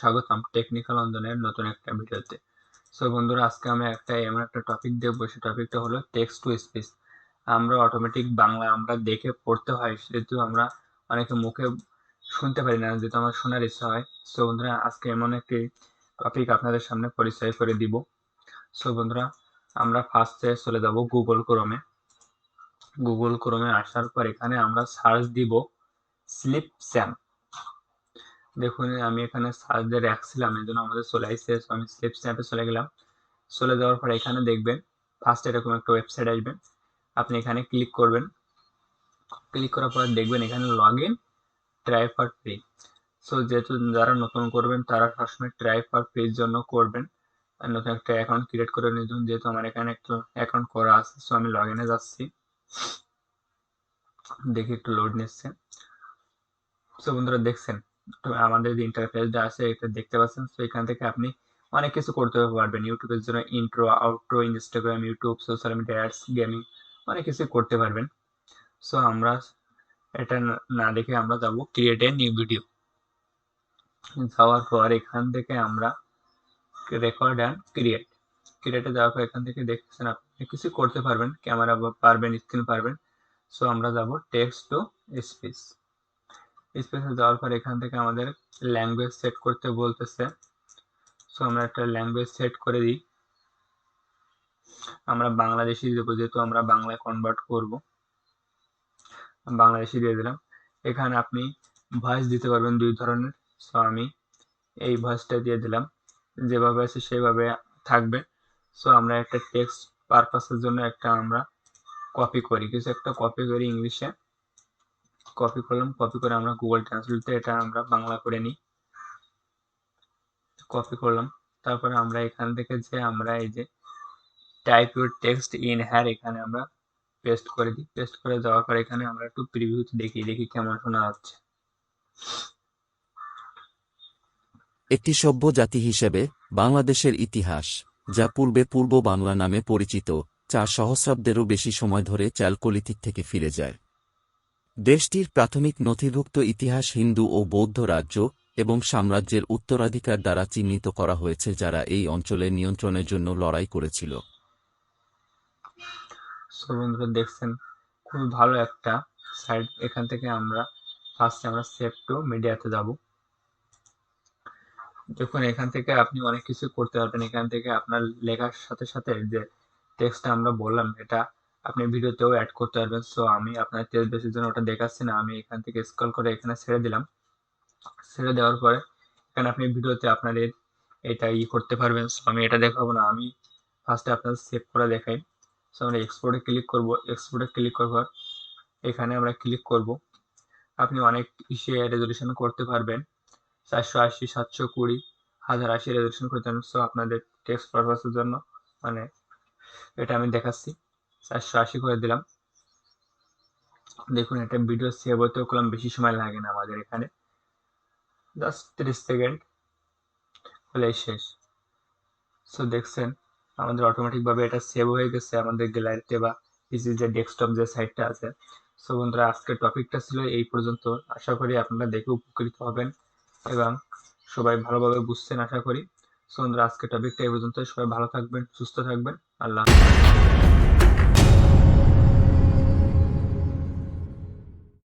স্বাগতম টেকনিক্যাল অঞ্জনের নতুন একটা ভিডিওতে। সো বন্ধুরা, আজকে আমরা এমন একটা টপিক দেখবো, সেই টপিকটা হলো টেক্সট টু স্পিচ। আমরা অটোমেটিক বাংলা আমরা দেখে পড়তে হয়, যেহেতু আমরা অনেকে মুখে শুনতে পারি না, যেহেতু আমার শোনার ইচ্ছা হয়। সো বন্ধুরা, আজকে এমন একটি টপিক আপনাদের সামনে পরিচয় করে দিব। সো বন্ধুরা, আমরা ফার্স্টে চলে যাব গুগল ক্রোমে আসার পর এখানে আমরা সার্চ দিব স্লিপ স্যাম। দেখুন, আমি এখানে সার্চ দিয়ে রাখছিলাম, এই জন্য আমাদের চলে আসছে। আমি স্লিপ স্ন্যাপে চলে গেলাম। চলে যাওয়ার পর এখানে দেখবেন ফার্স্ট এরকম একটা ওয়েবসাইট আসবে। আপনি এখানে ক্লিক করবেন। ক্লিক করার পর দেখবেন এখানে log in try for free. So যেহেতু যারা নতুন করবেন তারা সবসময় ট্রাই ফর ফ্রির জন্য করবেন। আর নতুন একটা অ্যাকাউন্ট ক্রিয়েট করে নিন। যেহেতু আমার এখানে একটা অ্যাকাউন্ট করা আছে, সো আমি লগ ইনে যাচ্ছি। দেখি একটু লোড নিচ্ছে। সো বন্ধুরা, দেখছেন তো আমাদের যে ইন্টারফেসটা আছে এটা দেখতে পাচ্ছেন। তো এখান থেকে আপনি অনেক কিছু করতে পারবেন। ইউটিউবের জন্য intro, outro, Instagram, YouTube, social media, ads, gaming, অনেক কিছু করতে পারবেন। সো আমরা এটা না দেখে আমরা যাব ক্রিয়েট এ নিউ ভিডিও। যাওয়ার পর এখান থেকে আমরা রেকর্ড অ্যান্ড ক্রিয়েটে যাওয়ার পর এখান থেকে দেখছেন আপনি কিছু করতে পারবেন, ক্যামেরা পারবেন, স্ক্রিন পারবেন। সো আমরা যাব টেক্সট টু স্পিচ। স্পেসে যাওয়ার পর এখান থেকে আমাদের ল্যাঙ্গুয়েজ সেট করতে বলতেছে। সো আমরা একটা ল্যাঙ্গুয়েজ সেট করে দিই। আমরা বাংলাদেশি দেবো, যেহেতু আমরা বাংলায় কনভার্ট করব। বাংলাদেশি দিয়ে দিলাম। এখানে আপনি ভয়েস দিতে পারবেন দুই ধরনের। সো আমি এই ভয়েসটা দিয়ে দিলাম, যেভাবে আছে সেভাবে থাকবে। সো আমরা একটা টেক্সট পারপাসের জন্য একটা আমরা কিছু একটা কপি করি ইংলিশে। কপি করলাম, কপি করে আমরা গুগল ট্রান্সলেটে এটা আমরা বাংলা করে নিই। কপি করলাম, তারপরে আমরা এখান থেকে যে আমরা এই যে টাইপ ইউর টেক্সট ইন হ্যার এখানে আমরা পেস্ট করে দিই। পেস্ট করে যাওয়ার পর এখানে আমরা একটু প্রিভিউতে দেখি কেমন শোনা যাচ্ছে। একটি সভ্য জাতি হিসেবে বাংলাদেশের ইতিহাস, যা পূর্বে পূর্ব বাংলা নামে পরিচিত, 4 সহস্রাব্দেরও বেশি সময় ধরে চ্যালকোলিথিক থেকে ফিরে যায়। দেশটির প্রাথমিক নথিভুক্ত ইতিহাস হিন্দু ও বৌদ্ধ রাজ্য এবং সাম্রাজ্যের উত্তরাধিকার দ্বারা চিহ্নিত করা হয়েছে, যারা এই অঞ্চলের নিয়ন্ত্রণের জন্য লড়াই করেছিল। সো বন্ধুরা, দেখছেন খুবই ভালো একটা সাইট। এখান থেকে আমরা ফার্স্টে আমরা সেভ টু মিডিয়াতে যাব। দেখুন, এখান থেকে আপনি অনেক কিছু করতে পারবেন। এখান থেকে আপনার লেখার সাথে সাথে যে টেক্সটটা আমরা বললাম এটা আপনি ভিডিওতেও অ্যাড করতে পারবেন। সো আমি আপনার টেস্ট বেসের জন্য ওটা দেখাচ্ছি না, আমি এখান থেকে স্ক্রল করে এখানে ছেড়ে দিলাম। ছেড়ে দেওয়ার পরে এখানে আপনি ভিডিওতে আপনাদের এটা করতে পারবেন। সো আমি এটা দেখাবো না, আমি ফার্স্টে আপনাদের সেভ করে দেখাই। সো আমরা এক্সপোর্টে ক্লিক করব। এক্সপোর্টে ক্লিক করার পর এখানে আমরা ক্লিক করব। আপনি অনেক রেজলিউশন করতে পারবেন, 480, 720, 1080 রেজলিউশন করতে পারবেন। সো আপনাদের টেক্সট পারপাসের জন্য মানে এটা আমি দেখাচ্ছি। 480 করে দিলাম। দেখুন, এটা ভিডিও সেভ হতেও কলম বেশি সময় লাগে না আমাদের, এখানে জাস্ট 30 সেকেন্ড হলেই শেষ। সো দেখছেন আমাদের অটোমেটিকভাবে এটা সেভ হয়ে গেছে আমাদের গ্যালারিতে বা পিসি যে ডেস্কটপ যে সাইটটা আছে। সো বন্ধুরা, আজকের টপিকটা ছিল এই পর্যন্ত। আশা করি আপনারা দেখে উপকৃত হবেন এবং সবাই ভালোভাবে বুঝছেন আশা করি। সো বন্ধুরা, আজকের টপিকটা এই পর্যন্ত। সবাই ভালো থাকবেন, সুস্থ থাকবেন। আল্লাহ।